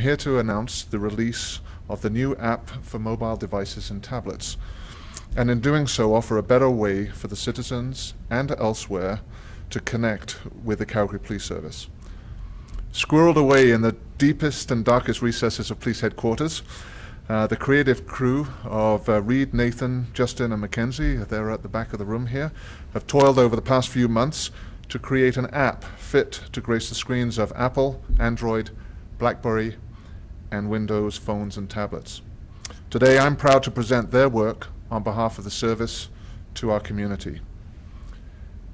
here to announce the release of the new app for mobile devices and tablets, and in doing so offer a better way for the citizens and elsewhere to connect with the Calgary Police Service. Squirreled away in the deepest and darkest recesses of police headquarters, the creative crew of Reed, Nathan, Justin, and Mackenzie, they're at the back of the room here, have toiled over the past few months to create an app fit to grace the screens of Apple, Android, BlackBerry, and Windows phones and tablets. Today, I'm proud to present their work on behalf of the service to our community.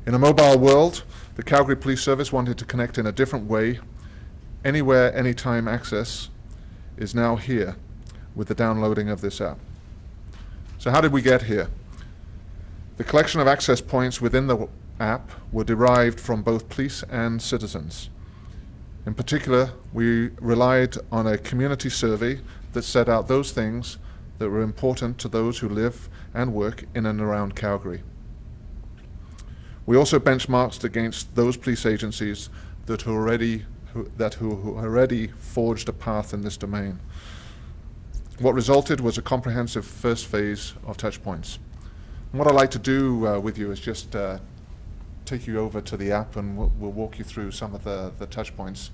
In a mobile world, the Calgary Police Service wanted to connect in a different way. Anywhere, anytime access is now here with the downloading of this app. So how did we get here? The collection of access points within the app were derived from both police and citizens. In particular, we relied on a community survey that set out those things that were important to those who live and work in and around Calgary. We also benchmarked against those police agencies that who already forged a path in this domain. What resulted was a comprehensive first phase of touchpoints. And what I'd like to do with you is just take you over to the app, and we'll walk you through some of the touchpoints.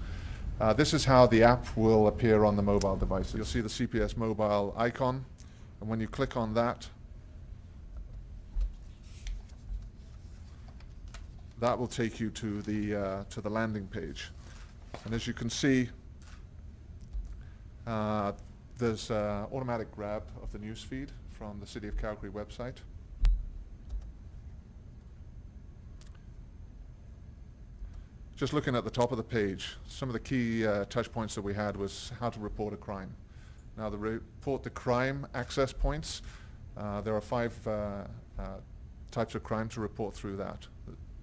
This is how the app will appear on the mobile devices. You'll see the CPS mobile icon, and when you click on that, that will take you to the landing page. And as you can see, there's automatic grab of the news feed from the City of Calgary website. Just looking at the top of the page, some of the key touch points that we had was how to report a crime. Now, the report the crime access points, there are 5 types of crime to report through that.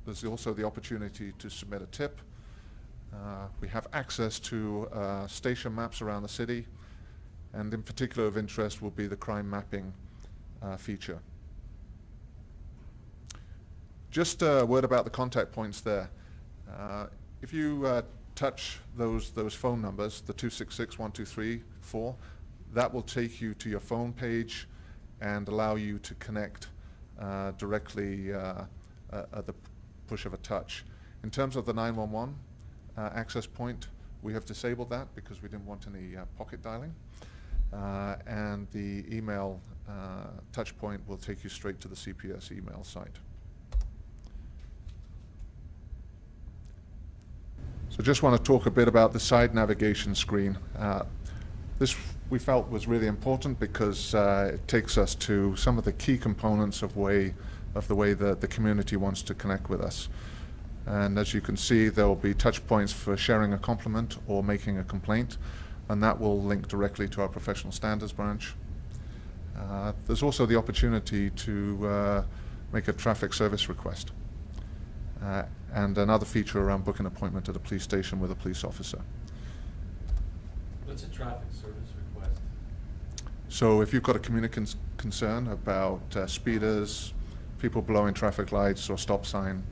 There's also the opportunity to submit a tip. We have access to station maps around the city, and in particular of interest will be the crime mapping feature. Just a word about the contact points there. If you touch those phone numbers, the 266-1234, that will take you to your phone page and allow you to connect directly at the push of a touch. In terms of the 911 access point, we have disabled that because we didn't want any pocket dialing. And the email touch point will take you straight to the CPS email site. So just want to talk a bit about the side navigation screen. This we felt was really important because it takes us to some of the key components of the way that the community wants to connect with us. And as you can see, there will be touch points for sharing a compliment or making a complaint, and that will link directly to our professional standards branch. There's also the opportunity to make a traffic service request. And another feature around booking an appointment at a police station with a police officer. What's a traffic service request? So if you've got a community concern about speeders, people blowing traffic lights or stop sign,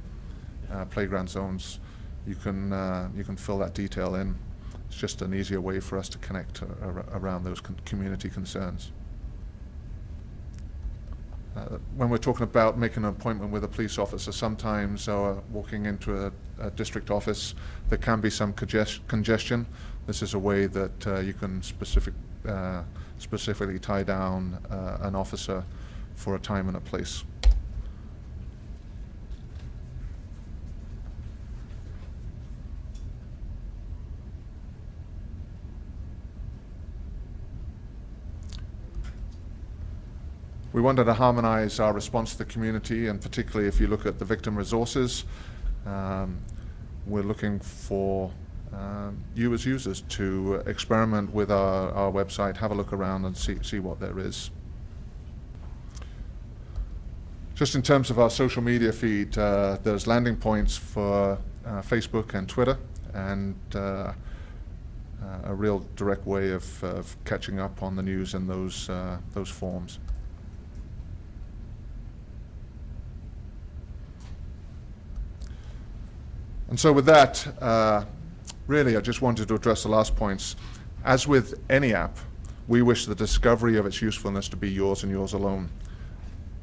playground zones, you can fill that detail in. It's just an easier way for us to connect around those community concerns. When we're talking about making an appointment with a police officer, sometimes walking into a district office, there can be some congestion. This is a way that you can specifically tie down an officer for a time and a place. We wanted to harmonize our response to the community, and particularly if you look at the victim resources, we're looking for you as users to experiment with our website, have a look around and see what there is. Just in terms of our social media feed, there's landing points for Facebook and Twitter, and a real direct way of catching up on the news in those forms. And so with that, really I just wanted to address the last points. As with any app, we wish the discovery of its usefulness to be yours and yours alone.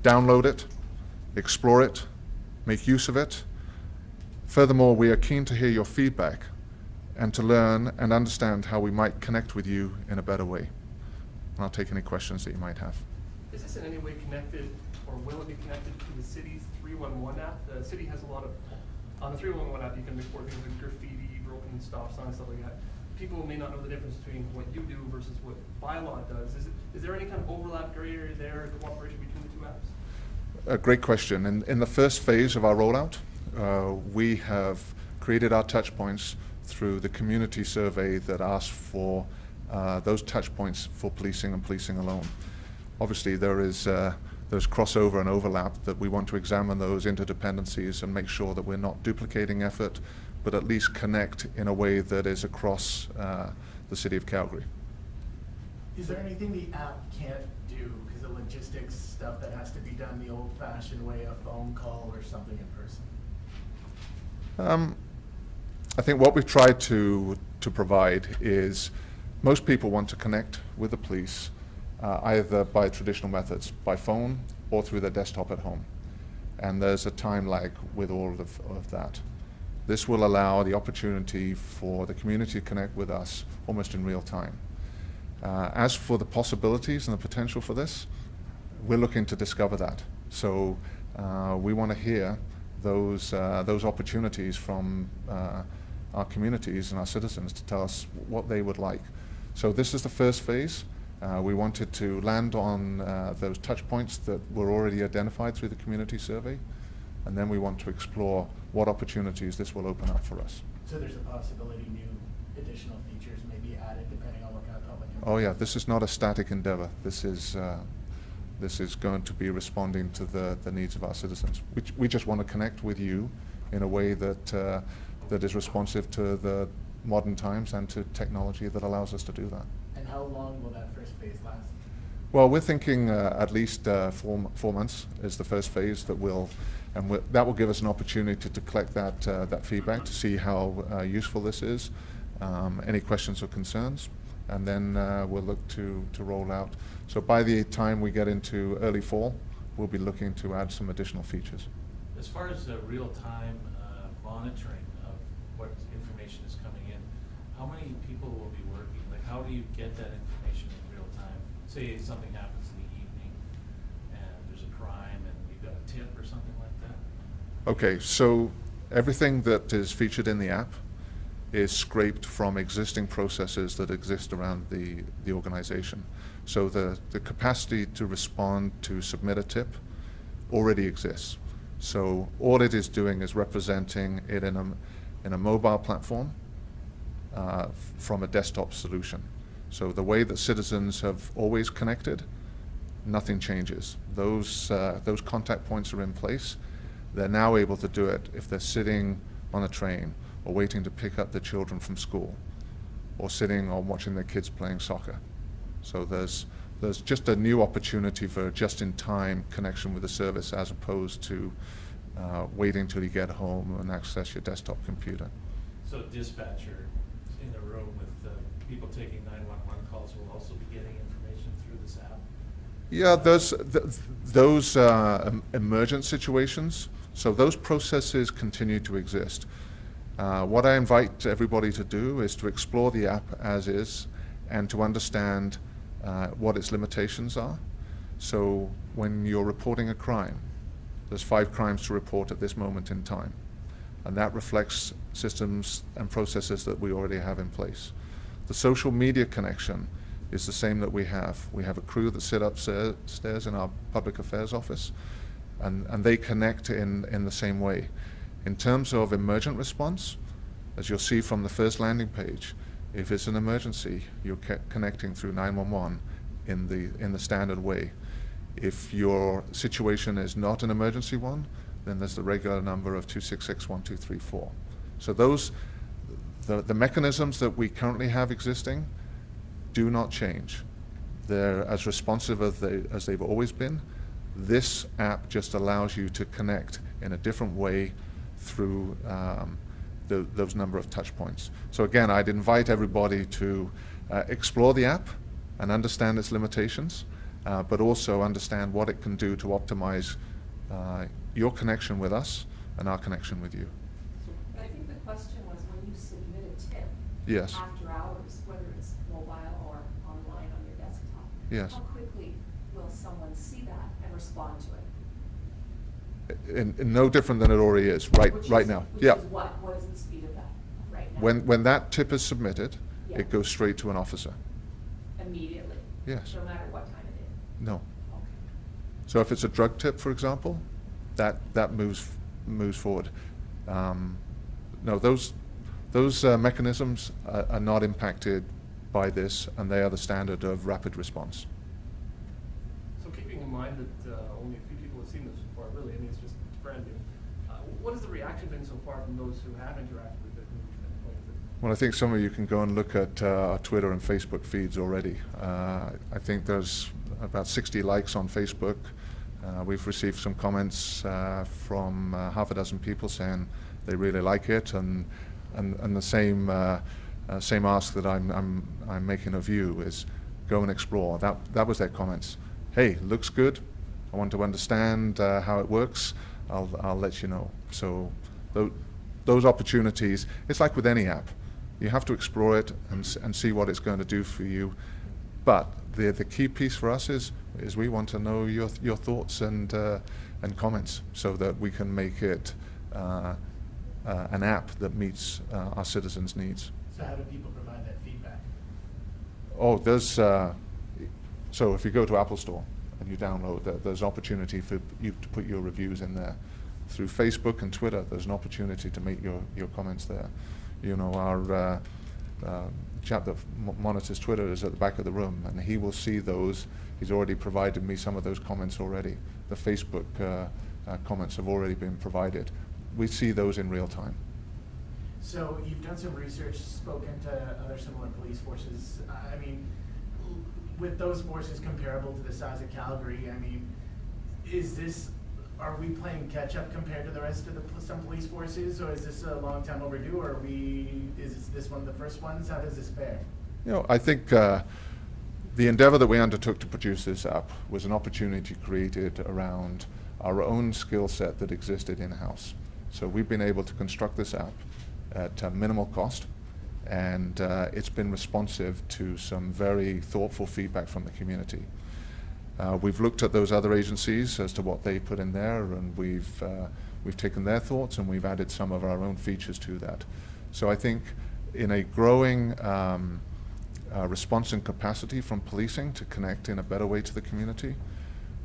Download it, explore it, make use of it. Furthermore, we are keen to hear your feedback and to learn and understand how we might connect with you in a better way. And I'll take any questions that you might have. Is this in any way connected, or will it be connected to the city's 311 app? The city has a lot of, on the 311 app, you can report things like graffiti, broken stop signs, stuff like that. People may not know the difference between what you do versus what bylaw does. Is there any kind of overlap, gray area there, cooperation between the two apps? A great question. In the first phase of our rollout, we have created our touch points through the community survey that asks for those touch points for policing and policing alone. Obviously, there's crossover and overlap that we want to examine those interdependencies and make sure that we're not duplicating effort, but at least connect in a way that is across the city of Calgary. Is there anything the app can't do because of logistics stuff that has to be done the old-fashioned way, a phone call or something in person? I think what we've tried to provide is most people want to connect with the police either by traditional methods, by phone or through their desktop at home. And there's a time lag with all of that. This will allow the opportunity for the community to connect with us almost in real time. As for the possibilities and the potential for this, we're looking to discover that. So we want to hear those opportunities from our communities and our citizens to tell us what they would like. So this is the first phase. We wanted to land on those touch points that were already identified through the community survey, and then we want to explore what opportunities this will open up for us. So there's a possibility new additional features may be added depending on what kind of public. Oh yeah, this is not a static endeavor. This is going to be responding to the needs of our citizens. We just want to connect with you in a way that that is responsive to the modern times and to technology that allows us to do that. And how long will that first phase last? Well, we're thinking at least 4 months is the first phase that that will give us an opportunity to collect that feedback, to see how useful this is, any questions or concerns, and then we'll look to roll out. So by the time we get into early fall, we'll be looking to add some additional features. As far as real-time monitoring of what information is coming in, how many people will be working? Like, how do you get that information in real time? Say something happens in the evening and there's a crime and you've got a tip or something like that? Okay, so everything that is featured in the app is scraped from existing processes that exist around the organization. So the capacity to respond, to submit a tip, already exists. So all it is doing is representing it in a mobile platform from a desktop solution. So the way that citizens have always connected, nothing changes. Those contact points are in place. They're now able to do it if they're sitting on a train or waiting to pick up their children from school or sitting or watching their kids playing soccer. So there's just a new opportunity for just-in-time connection with the service as opposed to waiting till you get home and access your desktop computer. So dispatcher in the room with people taking 911 calls will also be getting information through this app? Yeah, those emergent situations, so those processes continue to exist. What I invite everybody to do is to explore the app as is and to understand what its limitations are. So when you're reporting a crime, there's 5 crimes to report at this moment in time. And that reflects systems and processes that we already have in place. The social media connection is the same that we have. We have a crew that sit upstairs in our public affairs office, and they connect in the same way. In terms of emergent response, as you'll see from the first landing page, if it's an emergency, you're connecting through 911 in the standard way. If your situation is not an emergency one, then there's the regular number of 266-1234. So the mechanisms that we currently have existing do not change. They're as responsive as they've always been. This app just allows you to connect in a different way through those number of touch points. So again, I'd invite everybody to explore the app and understand its limitations, but also understand what it can do to optimize your connection with us and our connection with you. But I think the question was when you submit a tip. Yes. After hours, whether it's mobile or online on your desktop. Yes. How quickly will someone see that and respond to it? In no different than it already is right now. Which Yeah. is what is the speed of that right now? When that tip is submitted, Yeah. it goes straight to an officer. Immediately? Yes. No matter what time it is? No. Okay. So if it's a drug tip, for example, that moves forward. No, those mechanisms are not impacted by this, and they are the standard of rapid response. So keeping in mind that only a few people have seen this so far, really, I mean, it's brand new. What has the reaction been so far from those who have interacted with it? Well, I think some of you can go and look at our Twitter and Facebook feeds already. I think there's about 60 likes on Facebook. We've received some comments from half a dozen people saying they really like it, and the same ask that I'm making of you is go and explore. That was their comments. Hey, looks good. I want to understand how it works. I'll let you know. So those opportunities, it's like with any app. You have to explore it and see what it's going to do for you. But the key piece for us is we want to know your thoughts and comments so that we can make it an app that meets our citizens' needs. So how do people provide that feedback? Oh, there's so if you go to Apple Store and you download, there's opportunity for you to put your reviews in there. Through Facebook and Twitter, there's an opportunity to make your comments there. You know, our chap that monitors Twitter is at the back of the room, and he will see those. He's already provided me some of those comments already. The Facebook comments have already been provided. We see those in real time. So you've done some research, spoken to other similar police forces. I mean, with those forces comparable to the size of Calgary, I mean, are we playing catch up compared to the rest of some police forces, or is this a long time overdue, or is this one of the first ones? How does this fare? You know, I think the endeavor that we undertook to produce this app was an opportunity created around our own skill set that existed in-house. So we've been able to construct this app at minimal cost, and it's been responsive to some very thoughtful feedback from the community. We've looked at those other agencies as to what they put in there, and we've taken their thoughts and we've added some of our own features to that. So I think in a growing response and capacity from policing to connect in a better way to the community,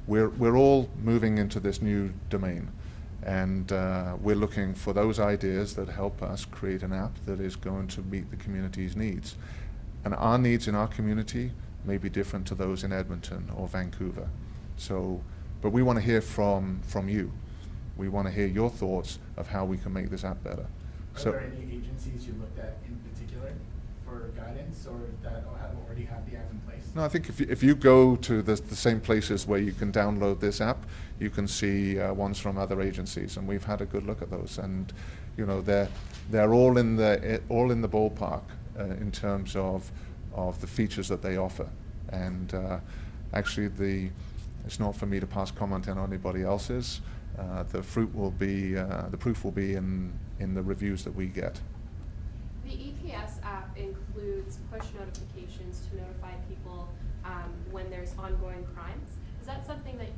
we're all moving into this new domain, and we're looking for those ideas that help us create an app that is going to meet the community's needs. And our needs in our community may be different to those in Edmonton or Vancouver. But we want to hear from you. We want to hear your thoughts of how we can make this app better. Are there any agencies you looked at in particular for guidance, or that already have the app in place? No, I think if you go to the same places where you can download this app, you can see ones from other agencies, and we've had a good look at those. And you know, they're all in the ballpark in terms of the features that they offer. And actually, it's not for me to pass comment on anybody else's. The proof will be in the reviews that we get. The EPS app includes push notifications to notify people when there's ongoing crimes. Is that something that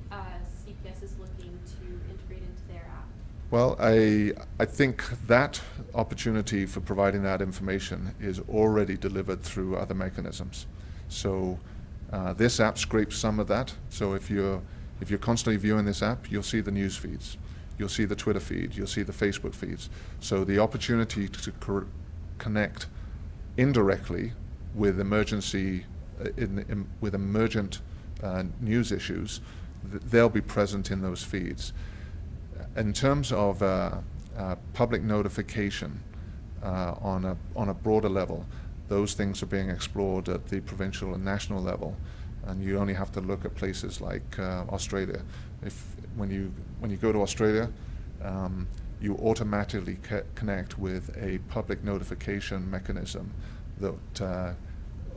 CPS is looking to integrate into their app? Well, I think that opportunity for providing that information is already delivered through other mechanisms. So this app scrapes some of that. So if you're constantly viewing this app, you'll see the news feeds, you'll see the Twitter feed, you'll see the Facebook feeds. So the opportunity to connect indirectly with emergent news issues, they'll be present in those feeds. In terms of public notification on a broader level, those things are being explored at the provincial and national level, and you only have to look at places like Australia. When you go to Australia, you automatically connect with a public notification mechanism that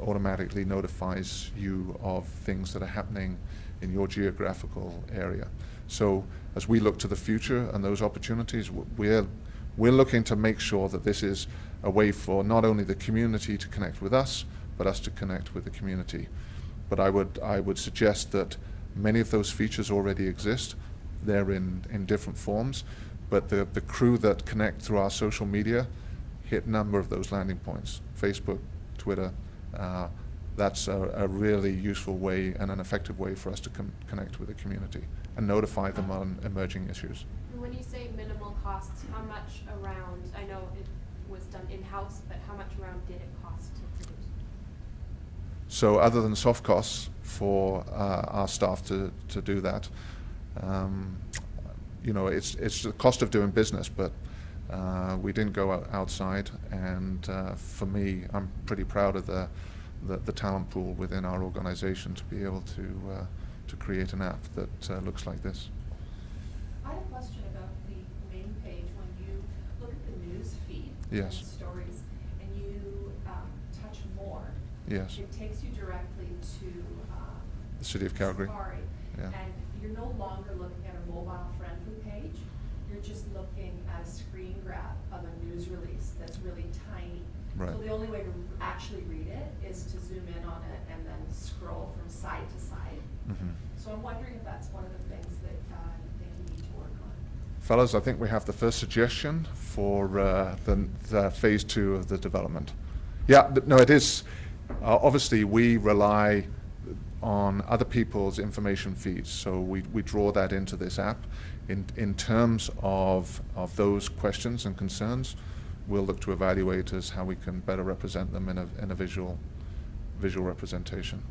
automatically notifies you of things that are happening in your geographical area. So as we look to the future and those opportunities, we're looking to make sure that this is a way for not only the community to connect with us, but us to connect with the community. But I would suggest that many of those features already exist. They're in different forms, but the crew that connect through our social media hit a number of those landing points. Facebook, Twitter, that's a really useful way and an effective way for us to connect with the community and notify them on emerging issues. When you say minimal costs, how much around, I know it was done in-house, but how much around did it cost to produce? So other than soft costs for our staff to do that, you know, it's the cost of doing business, but we didn't go outside, and for me, I'm pretty proud of the talent pool within our organization to be able to create an app that looks like this. I had a question about the main page when you look at the news feed Yes. and stories, and you touch more. Yes. It takes you directly to The City of Calgary. Safari, Yeah. and you're no longer looking at a mobile-friendly page. You're just looking at a screen grab of a news release that's really tiny. Right. So the only way to actually read it is to zoom in on it and then scroll from side to side. Mhm. So I'm wondering if that's one of the things that you think you need to work on. Fellas, I think we have the first suggestion for the phase 2 of the development. Yeah, no, it is. Obviously, we rely on other people's information feeds, so we draw that into this app. In terms of those questions and concerns, we'll look to evaluate as how we can better represent them in a visual representation.